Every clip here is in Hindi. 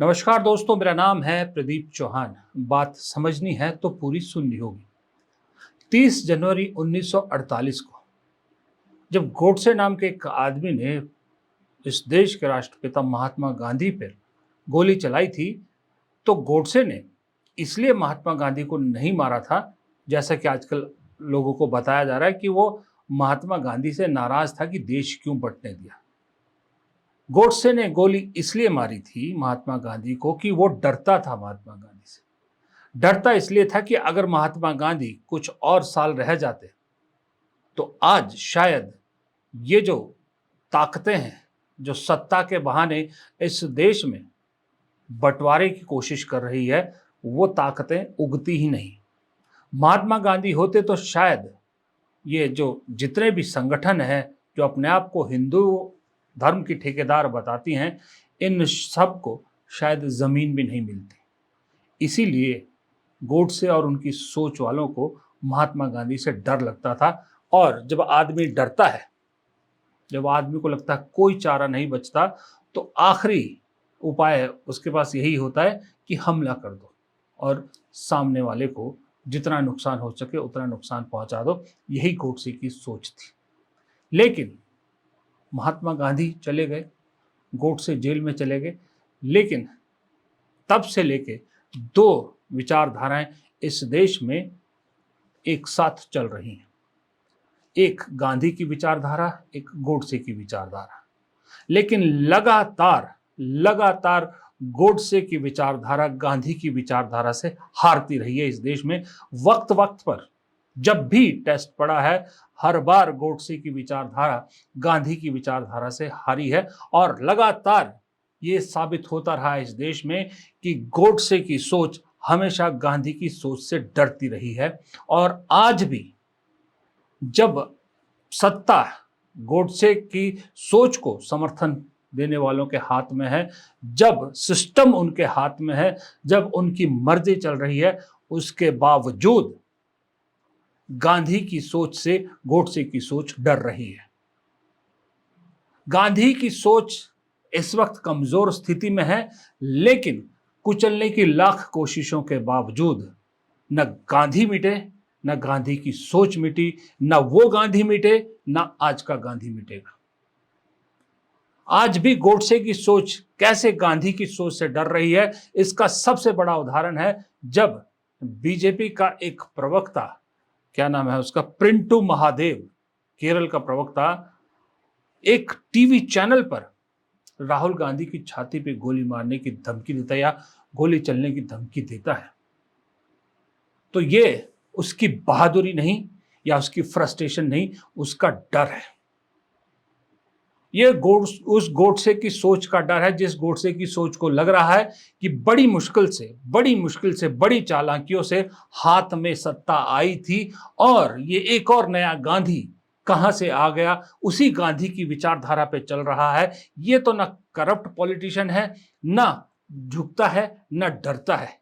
नमस्कार दोस्तों, मेरा नाम है प्रदीप चौहान। बात समझनी है तो पूरी सुननी होगी। 30 जनवरी 1948 को जब गोडसे नाम के एक आदमी ने इस देश के राष्ट्रपिता महात्मा गांधी पर गोली चलाई थी, तो गोडसे ने इसलिए महात्मा गांधी को नहीं मारा था, जैसा कि आजकल लोगों को बताया जा रहा है कि वो महात्मा गांधी से नाराज था कि देश क्यों बंटने दिया। गोडसे ने गोली इसलिए मारी थी महात्मा गांधी को कि वो डरता था महात्मा गांधी से। डरता इसलिए था कि अगर महात्मा गांधी कुछ और साल रह जाते तो आज शायद ये जो ताकतें हैं जो सत्ता के बहाने इस देश में बंटवारे की कोशिश कर रही है, वो ताकतें उगती ही नहीं। महात्मा गांधी होते तो शायद ये जो जितने भी संगठन हैं जो अपने आप को हिंदू धर्म की ठेकेदार बताती हैं, इन सब को शायद जमीन भी नहीं मिलती। इसीलिए गोडसे और उनकी सोच वालों को महात्मा गांधी से डर लगता था। और जब आदमी डरता है, जब आदमी को लगता है कोई चारा नहीं बचता, तो आखिरी उपाय उसके पास यही होता है कि हमला कर दो और सामने वाले को जितना नुकसान हो सके उतना नुकसान पहुंचा दो। यही गोडसे की सोच थी। लेकिन महात्मा गांधी चले गए, गोडसे जेल में चले गए, लेकिन तब से लेके दो विचारधाराएं इस देश में एक साथ चल रही हैं। एक गांधी की विचारधारा, एक गोडसे की विचारधारा। लेकिन लगातार लगातार गोडसे की विचारधारा गांधी की विचारधारा से हारती रही है इस देश में। वक्त वक्त पर जब भी टेस्ट पड़ा है, हर बार गोडसे की विचारधारा गांधी की विचारधारा से हारी है। और लगातार ये साबित होता रहा है इस देश में कि गोडसे की सोच हमेशा गांधी की सोच से डरती रही है। और आज भी जब सत्ता गोडसे की सोच को समर्थन देने वालों के हाथ में है, जब सिस्टम उनके हाथ में है, जब उनकी मर्जी चल रही है, उसके बावजूद गांधी की सोच से गोडसे की सोच डर रही है। गांधी की सोच इस वक्त कमजोर स्थिति में है, लेकिन कुचलने की लाख कोशिशों के बावजूद न गांधी मिटे, न गांधी की सोच मिटी, न वो गांधी मिटे, न आज का गांधी मिटेगा। आज भी गोडसे की सोच कैसे गांधी की सोच से डर रही है, इसका सबसे बड़ा उदाहरण है जब बीजेपी का एक प्रवक्ता, क्या नाम है उसका, प्रिंटू महादेव, केरल का प्रवक्ता, एक टीवी चैनल पर राहुल गांधी की छाती पे गोली मारने की धमकी देता है या गोली चलने की धमकी देता है। तो ये उसकी बहादुरी नहीं या उसकी फ्रस्ट्रेशन नहीं, उसका डर है। ये उस गोडसे की सोच का डर है, जिस गोडसे की सोच को लग रहा है कि बड़ी मुश्किल से बड़ी चालाकियों से हाथ में सत्ता आई थी और ये एक और नया गांधी कहां से आ गया, उसी गांधी की विचारधारा पे चल रहा है। ये तो ना करप्ट पॉलिटिशियन है, ना झुकता है, ना डरता है।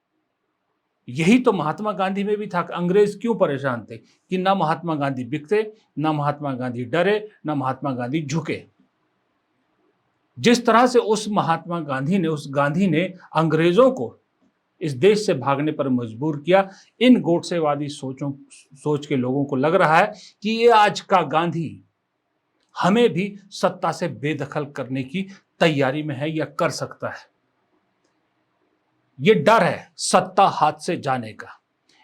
यही तो महात्मा गांधी में भी था। अंग्रेज क्यों परेशान थे कि ना महात्मा गांधी बिकते, ना महात्मा गांधी डरे, ना महात्मा गांधी झुके। जिस तरह से उस गांधी ने अंग्रेजों को इस देश से भागने पर मजबूर किया, इन गोडसेवादी सोच के लोगों को लग रहा है कि ये आज का गांधी हमें भी सत्ता से बेदखल करने की तैयारी में है या कर सकता है। ये डर है सत्ता हाथ से जाने का।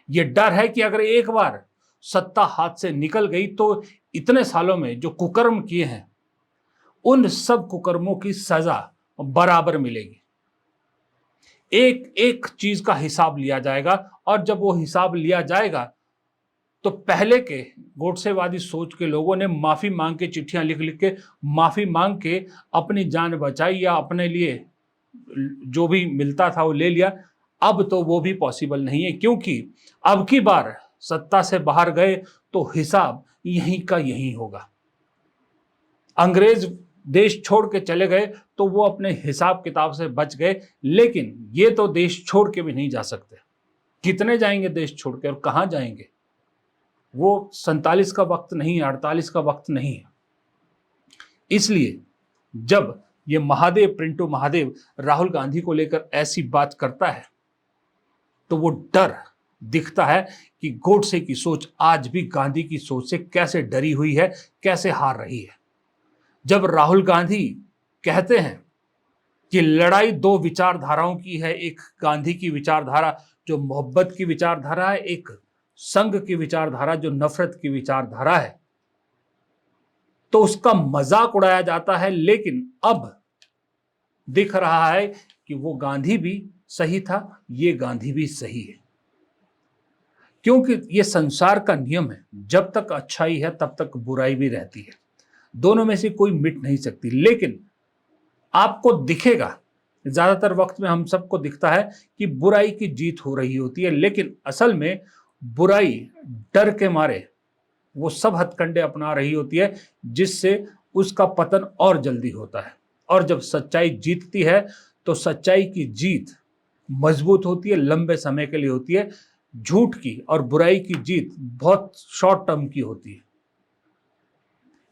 ये डर है कि अगर एक बार सत्ता हाथ से निकल गई तो इतने सालों में जो कुकर्म किए हैं, उन सब कुकर्मों की सजा बराबर मिलेगी। एक एक चीज का हिसाब लिया जाएगा और जब वो हिसाब लिया जाएगा तो पहले के गोडसेवादी सोच के लोगों ने माफी मांग के, चिट्ठियां लिख लिख के माफी मांग के अपनी जान बचाई या अपने लिए जो भी मिलता था वो ले लिया। अब तो वो भी पॉसिबल नहीं है, क्योंकि अब की बार सत्ता से बाहर गए तो हिसाब यहीं का यहीं होगा। अंग्रेज देश छोड़ के चले गए तो वो अपने हिसाब किताब से बच गए, लेकिन ये तो देश छोड़ के भी नहीं जा सकते। कितने जाएंगे देश छोड़ के और कहां जाएंगे? वो 47 का वक्त नहीं है, 48 का वक्त नहीं है। इसलिए जब ये महादेव, पिंटू महादेव राहुल गांधी को लेकर ऐसी बात करता है तो वो डर दिखता है कि गोडसे की सोच आज भी गांधी की सोच से कैसे डरी हुई है, कैसे हार रही है। जब राहुल गांधी कहते हैं कि लड़ाई दो विचारधाराओं की है, एक गांधी की विचारधारा जो मोहब्बत की विचारधारा है, एक संघ की विचारधारा जो नफरत की विचारधारा है, तो उसका मजाक उड़ाया जाता है। लेकिन अब दिख रहा है कि वो गांधी भी सही था, ये गांधी भी सही है, क्योंकि ये संसार का नियम है, जब तक अच्छाई है तब तक बुराई भी रहती है, दोनों में से कोई मिट नहीं सकती। लेकिन आपको दिखेगा, ज्यादातर वक्त में हम सबको दिखता है कि बुराई की जीत हो रही होती है, लेकिन असल में बुराई डर के मारे वो सब हथकंडे अपना रही होती है जिससे उसका पतन और जल्दी होता है। और जब सच्चाई जीतती है तो सच्चाई की जीत मजबूत होती है, लंबे समय के लिए होती है। झूठ की और बुराई की जीत बहुत शॉर्ट टर्म की होती है।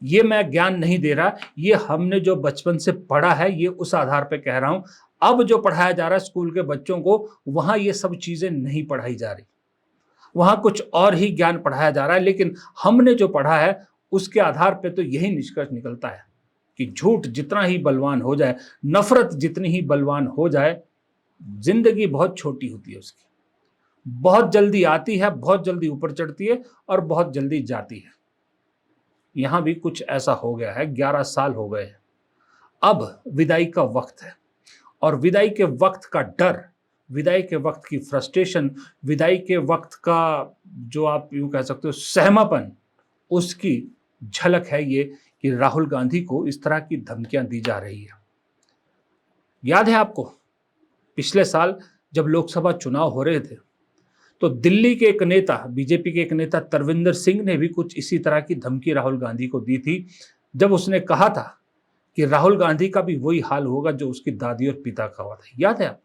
ये मैं ज्ञान नहीं दे रहा, ये हमने जो बचपन से पढ़ा है, ये उस आधार पे कह रहा हूं। अब जो पढ़ाया जा रहा है स्कूल के बच्चों को, वहां ये सब चीजें नहीं पढ़ाई जा रही, वहां कुछ और ही ज्ञान पढ़ाया जा रहा है। लेकिन हमने जो पढ़ा है उसके आधार पे तो यही निष्कर्ष निकलता है कि झूठ जितना ही बलवान हो जाए, नफरत जितनी ही बलवान हो जाए, जिंदगी बहुत छोटी होती है उसकी, बहुत जल्दी आती है, बहुत जल्दी ऊपर चढ़ती है और बहुत जल्दी जाती है। यहां भी कुछ ऐसा हो गया है, 11 साल हो गए हैं, अब विदाई का वक्त है। और विदाई के वक्त का डर, विदाई के वक्त की फ्रस्ट्रेशन, विदाई के वक्त का जो आप यूं कह सकते हो सहमापन, उसकी झलक है ये कि राहुल गांधी को इस तरह की धमकियां दी जा रही है। याद है आपको, पिछले साल जब लोकसभा चुनाव हो रहे थे तो दिल्ली के एक नेता, बीजेपी के एक नेता तरविंदर सिंह ने भी कुछ इसी तरह की धमकी राहुल गांधी को दी थी, जब उसने कहा था कि राहुल गांधी का भी वही हाल होगा जो उसकी दादी और पिता का हुआ था। याद है आप?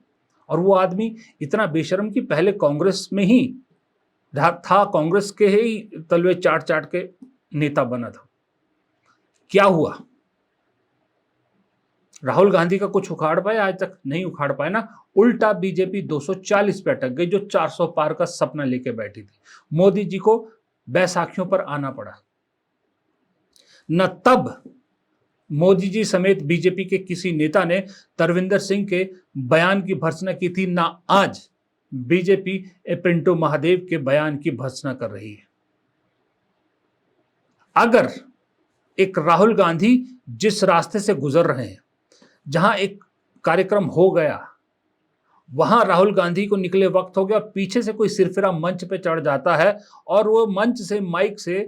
और वो आदमी इतना बेशर्म कि पहले कांग्रेस में ही था, कांग्रेस के ही तलवे चाट चाट के नेता बना था। क्या हुआ? राहुल गांधी का कुछ उखाड़ पाए? आज तक नहीं उखाड़ पाए ना। उल्टा बीजेपी 240 पे अटक गई, जो 400 पार का सपना लेके बैठी थी। मोदी जी को बैसाखियों पर आना पड़ा। न तब मोदी जी समेत बीजेपी के किसी नेता ने तरविंदर सिंह के बयान की भर्त्सना की थी, ना आज बीजेपी पिंटू महादेव के बयान की भर्त्सना कर रही है। अगर एक राहुल गांधी जिस रास्ते से गुजर रहे हैं, जहां एक कार्यक्रम हो गया, वहां राहुल गांधी को निकले वक्त हो गया, पीछे से कोई सिरफिरा मंच पे चढ़ जाता है और वो मंच से, माइक से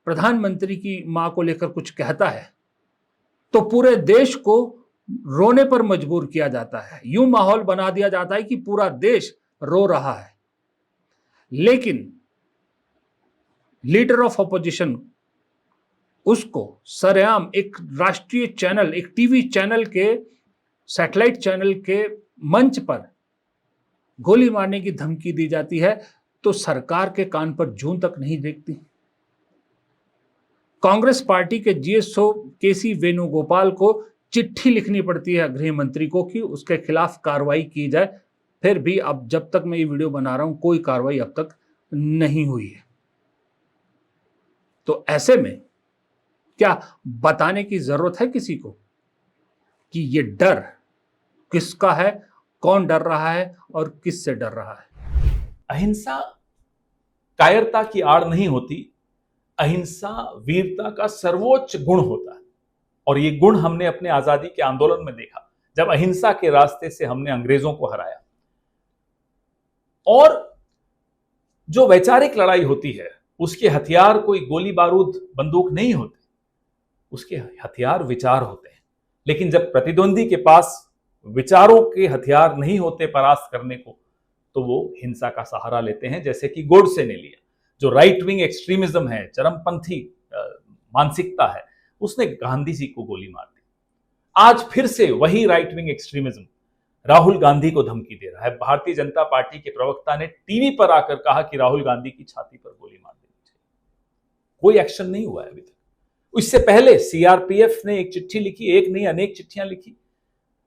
प्रधानमंत्री की मां को लेकर कुछ कहता है, तो पूरे देश को रोने पर मजबूर किया जाता है। यूं माहौल बना दिया जाता है कि पूरा देश रो रहा है। लेकिन लीडर ऑफ ऑपोजिशन उसको सरेआम एक राष्ट्रीय चैनल, एक टीवी चैनल के, सैटेलाइट चैनल के मंच पर गोली मारने की धमकी दी जाती है, तो सरकार के कान पर जूं तक नहीं देखती। कांग्रेस पार्टी के जीएसओ केसी वेणुगोपाल को चिट्ठी लिखनी पड़ती है गृह मंत्री को कि उसके खिलाफ कार्रवाई की जाए। फिर भी अब जब तक मैं ये वीडियो बना रहा हूं, कोई कार्रवाई अब तक नहीं हुई है। तो ऐसे में क्या बताने की जरूरत है किसी को कि ये डर किसका है, कौन डर रहा है और किससे डर रहा है? अहिंसा कायरता की आड़ नहीं होती, अहिंसा वीरता का सर्वोच्च गुण होता है। और ये गुण हमने अपने आजादी के आंदोलन में देखा, जब अहिंसा के रास्ते से हमने अंग्रेजों को हराया। और जो वैचारिक लड़ाई होती है, उसके हथियार कोई गोली बारूद बंदूक नहीं होते, उसके हथियार विचार होते हैं। लेकिन जब प्रतिद्वंदी के पास विचारों के हथियार नहीं होते परास्त करने को, तो वो हिंसा का सहारा लेते हैं, जैसे कि गोडसे ने लिया। जो राइट विंग एक्सट्रीमिज्म है, चरमपंथी मानसिकता है, उसने गांधी जी को गोली मार दी। आज फिर से वही right wing extremism Rahul Gandhi को धमकी दे रहा है। भारतीय जनता पार्टी के प्रवक्ता ने टीवी पर आकर कहा कि राहुल गांधी की छाती पर गोली मार देनी चाहिए। कोई एक्शन नहीं हुआ है अभी तक। इससे पहले सीआरपीएफ ने एक चिट्ठी लिखी, एक नहीं अनेक चिट्ठियां लिखी,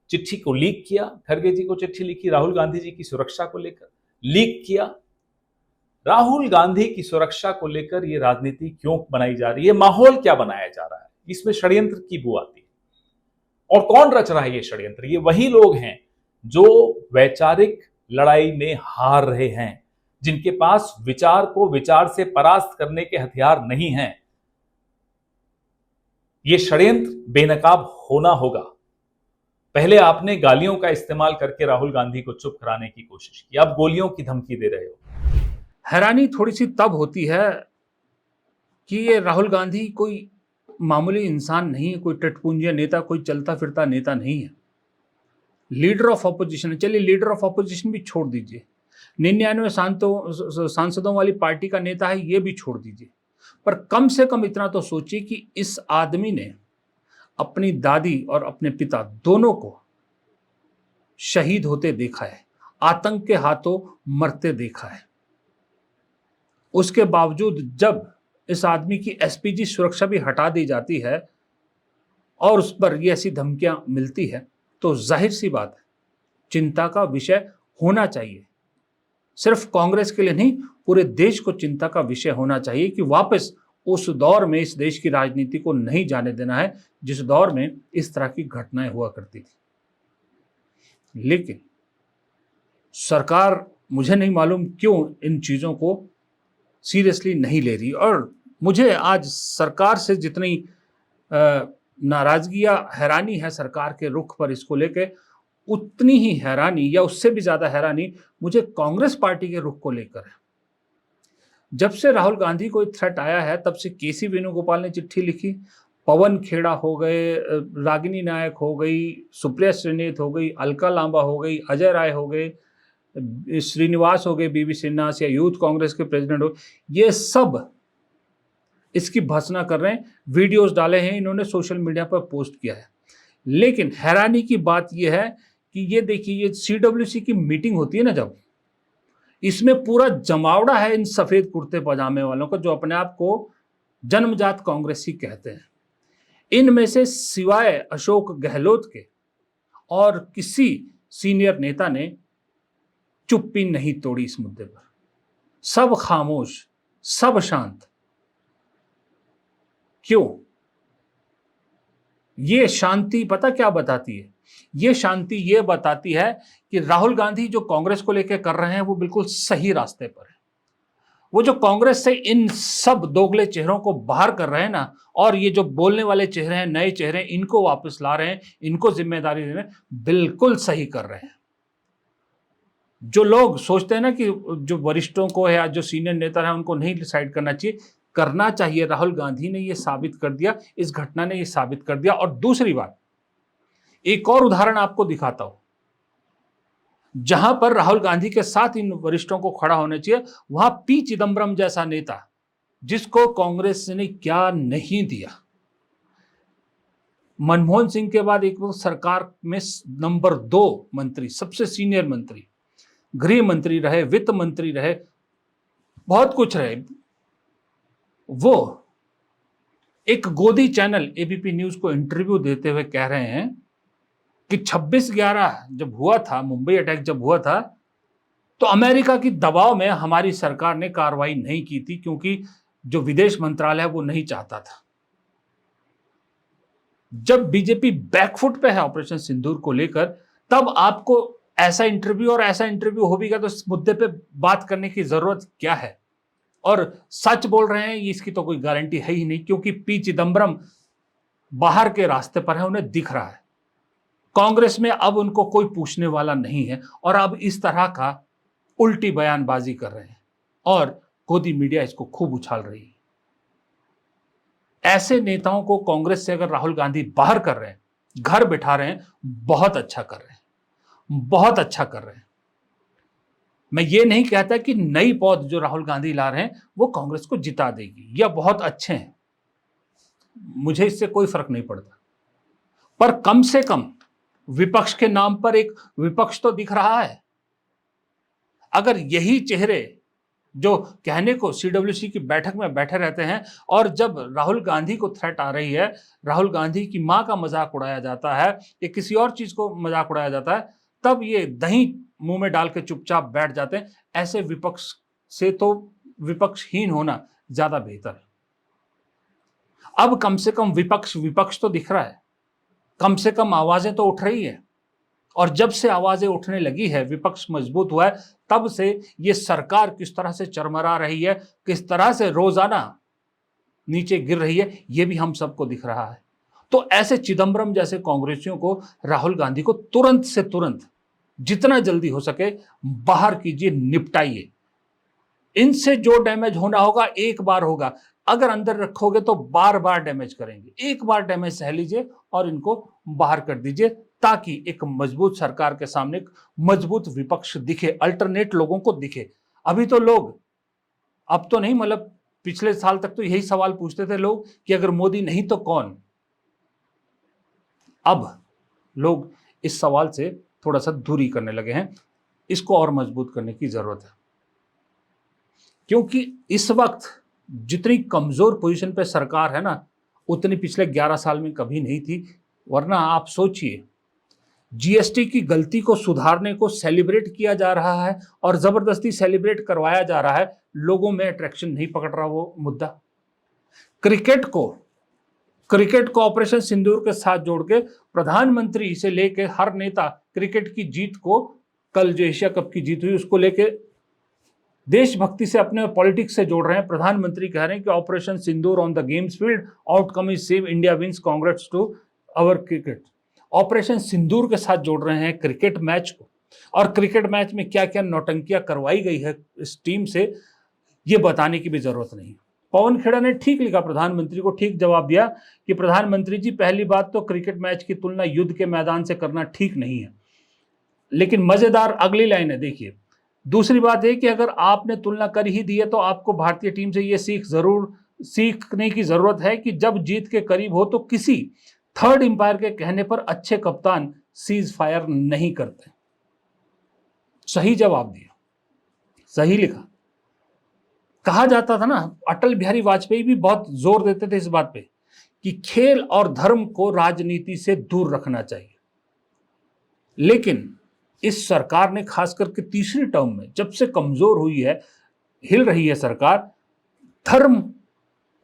चिट्ठी को लीक किया, खड़गे जी को चिट्ठी लिखी राहुल गांधी जी की सुरक्षा को लेकर, लीक किया। राहुल गांधी की सुरक्षा को लेकर यह राजनीति क्यों बनाई जा रही है, माहौल क्या बनाया जा रहा है, इसमें षड्यंत्र की बू आती है। और कौन रच रहा है ये षड्यंत्र? ये वही लोग हैं जो वैचारिक लड़ाई में हार रहे हैं, जिनके पास विचार को विचार से परास्त करने के हथियार नहीं हैं। ये षड्यंत्र बेनकाब होना होगा। पहले आपने गालियों का इस्तेमाल करके राहुल गांधी को चुप कराने की कोशिश की, अब गोलियों की धमकी दे रहे हो। हैरानी थोड़ी सी तब होती है कि ये राहुल गांधी कोई मामूली इंसान नहीं है, कोई टटपुंजिया नेता, कोई चलता फिरता नेता नहीं है। लीडर ऑफ ऑपोजिशन है। चलिए, लीडर ऑफ ऑपोजिशन भी छोड़ दीजिए, 99 सांसदों वाली पार्टी का नेता है, ये भी छोड़ दीजिए। पर कम से कम इतना तो सोचिए कि इस आदमी ने अपनी दादी और अपने पिता दोनों को शहीद होते देखा है, आतंक के हाथों मरते देखा है। उसके बावजूद जब इस आदमी की एसपीजी सुरक्षा भी हटा दी जाती है और उस पर ये ऐसी धमकियां मिलती है, तो जाहिर सी बात है, चिंता का विषय होना चाहिए। सिर्फ कांग्रेस के लिए नहीं, पूरे देश को चिंता का विषय होना चाहिए कि वापस उस दौर में इस देश की राजनीति को नहीं जाने देना है जिस दौर में इस तरह की घटनाएं हुआ करती थी। लेकिन सरकार, मुझे नहीं मालूम क्यों इन चीजों को सीरियसली नहीं ले रही। और मुझे आज सरकार से जितनी नाराजगी या हैरानी है सरकार के रुख पर इसको लेके, उतनी ही हैरानी या उससे भी ज्यादा हैरानी मुझे कांग्रेस पार्टी के रुख को लेकर है। जब से राहुल गांधी को थ्रेट आया है तब से केसी वेणुगोपाल ने चिट्ठी लिखी, पवन खेड़ा हो गए, रागिनी नायक हो गई, सुप्रिया श्रीनेत हो गई, अलका लांबा हो गई, अजय राय हो गए, श्रीनिवास हो गए, बीवी सिन्हास या यूथ कांग्रेस के प्रेसिडेंट हो, ये सब इसकी भर्त्सना कर रहे हैं। वीडियोस डाले हैं इन्होंने, सोशल मीडिया पर पोस्ट किया है। लेकिन हैरानी की बात यह है कि ये देखिए, ये सीडब्ल्यूसी की मीटिंग होती है ना, जब इसमें पूरा जमावड़ा है इन सफेद कुर्ते पजामे वालों का, जो अपने आप को जन्मजात कांग्रेसी कहते हैं। इनमें से सिवाय अशोक गहलोत के और किसी सीनियर नेता ने चुप्पी नहीं तोड़ी इस मुद्दे पर। सब खामोश, सब शांत। क्यों? ये शांति पता क्या बताती है? ये शांति ये बताती है कि राहुल गांधी जो कांग्रेस को लेकर कर रहे हैं वो बिल्कुल सही रास्ते पर है। वो जो कांग्रेस से इन सब दोगले चेहरों को बाहर कर रहे हैं ना, और ये जो बोलने वाले चेहरे हैं, नए चेहरे, इनको वापस ला रहे हैं, इनको जिम्मेदारी दे रहे हैं, बिल्कुल सही कर रहे हैं। जो लोग सोचते हैं ना कि जो वरिष्ठों को है या जो सीनियर नेता है उनको नहीं डिसाइड करना चाहिए, करना चाहिए। राहुल गांधी ने यह साबित कर दिया, इस घटना ने यह साबित कर दिया। और दूसरी बात, एक और उदाहरण आपको दिखाता हूं, जहां पर राहुल गांधी के साथ इन वरिष्ठों को खड़ा होना चाहिए, वहां पी चिदम्बरम जैसा नेता, जिसको कांग्रेस ने क्या नहीं दिया। मनमोहन सिंह के बाद एक वक्त सरकार में नंबर 2 मंत्री, सबसे सीनियर मंत्री, गृह मंत्री रहे, वित्त मंत्री रहे, बहुत कुछ रहे। वो एक गोदी चैनल एबीपी न्यूज को इंटरव्यू देते हुए कह रहे हैं कि 26/11 जब हुआ था, मुंबई अटैक जब हुआ था, तो अमेरिका की दबाव में हमारी सरकार ने कार्रवाई नहीं की थी, क्योंकि जो विदेश मंत्रालय है वो नहीं चाहता था। जब बीजेपी बैकफुट पे है ऑपरेशन सिंदूर को लेकर, तब आपको ऐसा इंटरव्यू, और ऐसा इंटरव्यू हो भी गया तो इस मुद्दे पे बात करने की जरूरत क्या है? और सच बोल रहे हैं इसकी तो कोई गारंटी है ही नहीं, क्योंकि पी चिदम्बरम बाहर के रास्ते पर है, उन्हें दिख रहा है। कांग्रेस में अब उनको कोई पूछने वाला नहीं है, और अब इस तरह का उल्टी बयानबाजी कर रहे हैं, और गोदी मीडिया इसको खूब उछाल रही है। ऐसे नेताओं को कांग्रेस से अगर राहुल गांधी बाहर कर रहे हैं, घर बिठा रहे हैं, बहुत अच्छा कर रहे हैं, बहुत अच्छा कर रहे हैं। मैं ये नहीं कहता कि नई पौध जो राहुल गांधी ला रहे हैं वो कांग्रेस को जिता देगी, या बहुत अच्छे हैं, मुझे इससे कोई फर्क नहीं पड़ता। पर कम से कम विपक्ष के नाम पर एक विपक्ष तो दिख रहा है। अगर यही चेहरे जो कहने को सीडब्ल्यूसी की बैठक में बैठे रहते हैं, और जब राहुल गांधी को थ्रेट आ रही है, राहुल गांधी की मां का मजाक उड़ाया जाता है या किसी और चीज को मजाक उड़ाया जाता है, तब ये दही मुंह में डाल के चुपचाप बैठ जाते हैं। ऐसे विपक्ष से तो विपक्षहीन होना ज्यादा बेहतर है। अब कम से कम विपक्ष विपक्ष तो दिख रहा है, कम से कम आवाजें तो उठ रही है। और जब से आवाजें उठने लगी है, विपक्ष मजबूत हुआ है, तब से ये सरकार किस तरह से चरमरा रही है, किस तरह से रोजाना नीचे गिर रही है, ये भी हम सबको दिख रहा है। तो ऐसे चिदम्बरम जैसे कांग्रेसियों को, राहुल गांधी को तुरंत से तुरंत जितना जल्दी हो सके बाहर कीजिए, निपटाइए। इनसे जो डैमेज होना होगा एक बार होगा, अगर अंदर रखोगे तो बार बार डैमेज करेंगे। एक बार डैमेज सह लीजिए और इनको बाहर कर दीजिए, ताकि एक मजबूत सरकार के सामने एक मजबूत विपक्ष दिखे, अल्टरनेट लोगों को दिखे। अभी तो लोग, अब तो नहीं, मतलब पिछले साल तक तो यही सवाल पूछते थे लोग कि अगर मोदी नहीं तो कौन। अब लोग इस सवाल से थोड़ा सा दूरी करने लगे हैं। इसको और मजबूत करने की जरूरत है, क्योंकि इस वक्त जितनी कमजोर पोजीशन पे सरकार है ना, उतनी पिछले 11 साल में कभी नहीं थी। वरना आप सोचिए, जीएसटी की गलती को सुधारने को सेलिब्रेट किया जा रहा है और जबरदस्ती सेलिब्रेट करवाया जा रहा है, लोगों में अट्रैक्शन नहीं पकड़ रहा वो मुद्दा। क्रिकेट को ऑपरेशन सिंदूर के साथ जोड़ के प्रधानमंत्री से लेके हर नेता क्रिकेट की जीत को, कल जो एशिया कप की जीत हुई उसको लेके देशभक्ति से, अपने पॉलिटिक्स से जोड़ रहे हैं। प्रधानमंत्री कह रहे हैं कि operation Sindoor on the games field, outcome is save, India wins, congrats to our cricket. Operation Sindoor के साथ जोड़ रहे हैं क्रिकेट मैच को, और क्रिकेट मैच में क्या क्या नौटंकियां करवाई गई है इस टीम से, ये बताने की भी जरूरत नहीं। पवन खेड़ा ने ठीक लिखा, प्रधानमंत्री को ठीक जवाब दिया कि प्रधानमंत्री जी, पहली बात तो क्रिकेट मैच की तुलना युद्ध के मैदान से करना ठीक नहीं है। लेकिन मजेदार अगली लाइन है, देखिए। दूसरी बात है कि अगर आपने तुलना कर ही दी है तो आपको भारतीय टीम से यह सीखने की जरूरत है कि जब जीत के करीब हो तो किसी थर्ड एम्पायर के कहने पर अच्छे कप्तान सीज फायर नहीं करते। सही जवाब दिया, सही लिखा। कहा जाता था ना, अटल बिहारी वाजपेयी भी बहुत जोर देते थे इस बात पे कि खेल और धर्म को राजनीति से दूर रखना चाहिए। लेकिन इस सरकार ने, खास करके तीसरी टर्म में जब से कमजोर हुई है, हिल रही है सरकार, धर्म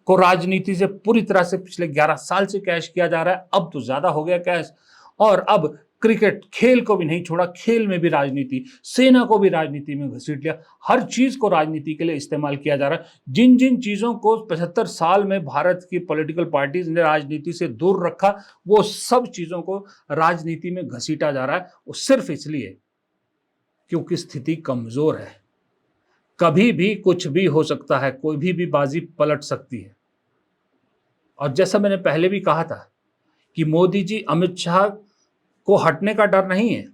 को राजनीति से पूरी तरह से पिछले 11 साल से कैश किया जा रहा है। अब तो ज्यादा हो गया कैश, और अब क्रिकेट खेल को भी नहीं छोड़ा, खेल में भी राजनीति, सेना को भी राजनीति में घसीट लिया। हर चीज को राजनीति के लिए इस्तेमाल किया जा रहा है। जिन जिन चीजों को 75 साल में भारत की पॉलिटिकल पार्टीज ने राजनीति से दूर रखा, वो सब चीजों को राजनीति में घसीटा जा रहा है। वो सिर्फ इसलिए क्योंकि स्थिति कमजोर है। कभी भी कुछ भी हो सकता है, कोई भी बाजी पलट सकती है। और जैसा मैंने पहले भी कहा था कि मोदी जी, अमित शाह को हटने का डर नहीं है।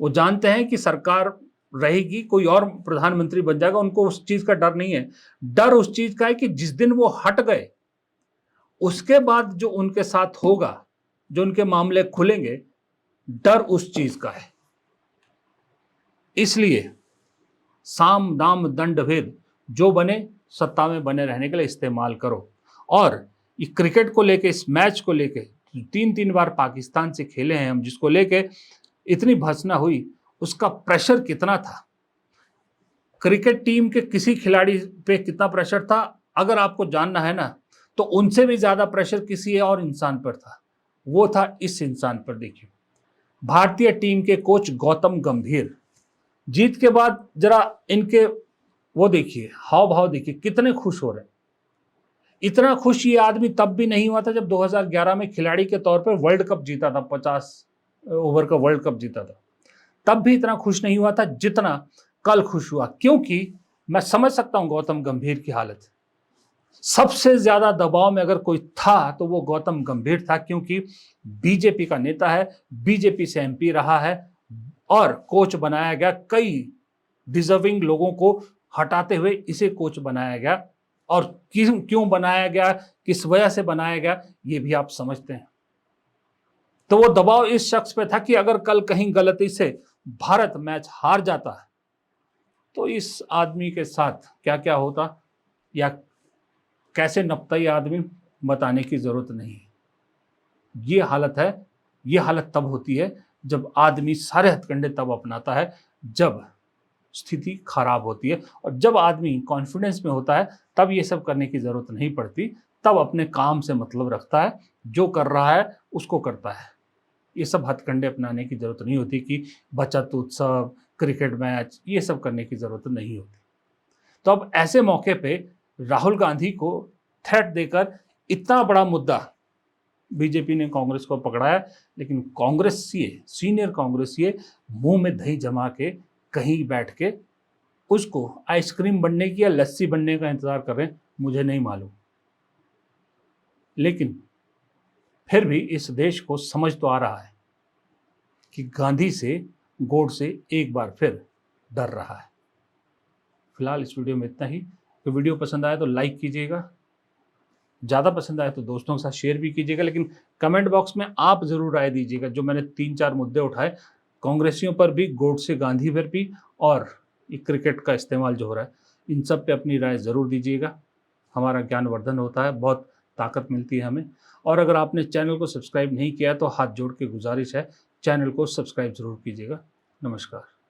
वो जानते हैं कि सरकार रहेगी, कोई और प्रधानमंत्री बन जाएगा, उनको उस चीज का डर नहीं है। डर उस चीज का है कि जिस दिन वो हट गए उसके बाद जो उनके साथ होगा, जो उनके मामले खुलेंगे, डर उस चीज का है। इसलिए साम दाम दंड भेद जो बने, सत्ता में बने रहने के लिए इस्तेमाल करो। और ये क्रिकेट को लेके, इस मैच को लेके 3-3 बार पाकिस्तान से खेले हैं हम, जिसको लेके इतनी भर्त्सना हुई, उसका प्रेशर कितना था, क्रिकेट टीम के किसी खिलाड़ी पे कितना प्रेशर था, अगर आपको जानना है ना, तो उनसे भी ज्यादा प्रेशर किसी और इंसान पर था। वो था इस इंसान पर। देखिए, भारतीय टीम के कोच गौतम गंभीर, जीत के बाद जरा इनके वो देखिए, हाव भाव देखिए, कितने खुश हो रहे हैं। इतना खुश ये आदमी तब भी नहीं हुआ था जब 2011 में खिलाड़ी के तौर पर वर्ल्ड कप जीता था, 50 ओवर का वर्ल्ड कप जीता था। तब भी इतना खुश नहीं हुआ था जितना कल खुश हुआ, क्योंकि मैं समझ सकता हूं गौतम गंभीर की हालत। सबसे ज्यादा दबाव में अगर कोई था तो वो गौतम गंभीर था, क्योंकि बीजेपी का नेता है, बीजेपी से एमपी रहा है और कोच बनाया गया। कई डिजर्विंग लोगों को हटाते हुए इसे कोच बनाया गया, और क्यों बनाया गया, किस वजह से बनाया गया, ये भी आप समझते हैं। तो वो दबाव इस शख्स पे था कि अगर कल कहीं गलती से भारत मैच हार जाता है तो इस आदमी के साथ क्या क्या होता या कैसे नपता ये आदमी, बताने की ज़रूरत नहीं है। ये हालत है, ये हालत तब होती है जब आदमी सारे हथकंडे तब अपनाता है जब स्थिति खराब होती है, और जब आदमी कॉन्फिडेंस में होता है तब ये सब करने की ज़रूरत नहीं पड़ती। तब अपने काम से मतलब रखता है, जो कर रहा है उसको करता है। ये सब हथकंडे अपनाने की ज़रूरत नहीं होती कि बचत उत्सव, क्रिकेट मैच, ये सब करने की ज़रूरत नहीं होती। तो अब ऐसे मौके पे राहुल गांधी को थ्रेट देकर इतना बड़ा मुद्दा बीजेपी ने कांग्रेस को पकड़ाया, लेकिन कांग्रेसिए, सीनियर कांग्रेसिए मुंह में दही जमा के कहीं बैठ के उसको आइसक्रीम बनने की या लस्सी बनने का इंतजार कर रहे हैं, मुझे नहीं मालूम। लेकिन फिर भी इस देश को समझ तो आ रहा है कि गांधी से, गोडसे एक बार फिर डर रहा है। फिलहाल इस वीडियो में इतना ही। तो वीडियो पसंद आया तो लाइक कीजिएगा, ज़्यादा पसंद आया तो दोस्तों के साथ शेयर भी कीजिएगा, लेकिन कमेंट बॉक्स में आप ज़रूर राय दीजिएगा। जो मैंने 3-4 मुद्दे उठाए, कांग्रेसियों पर भी, गोडसे गांधी पर भी, और ये क्रिकेट का इस्तेमाल जो हो रहा है, इन सब पे अपनी राय ज़रूर दीजिएगा। हमारा ज्ञानवर्धन होता है, बहुत ताकत मिलती है हमें। और अगर आपने चैनल को सब्सक्राइब नहीं किया तो हाथ जोड़ के गुजारिश है, चैनल को सब्सक्राइब ज़रूर कीजिएगा। नमस्कार।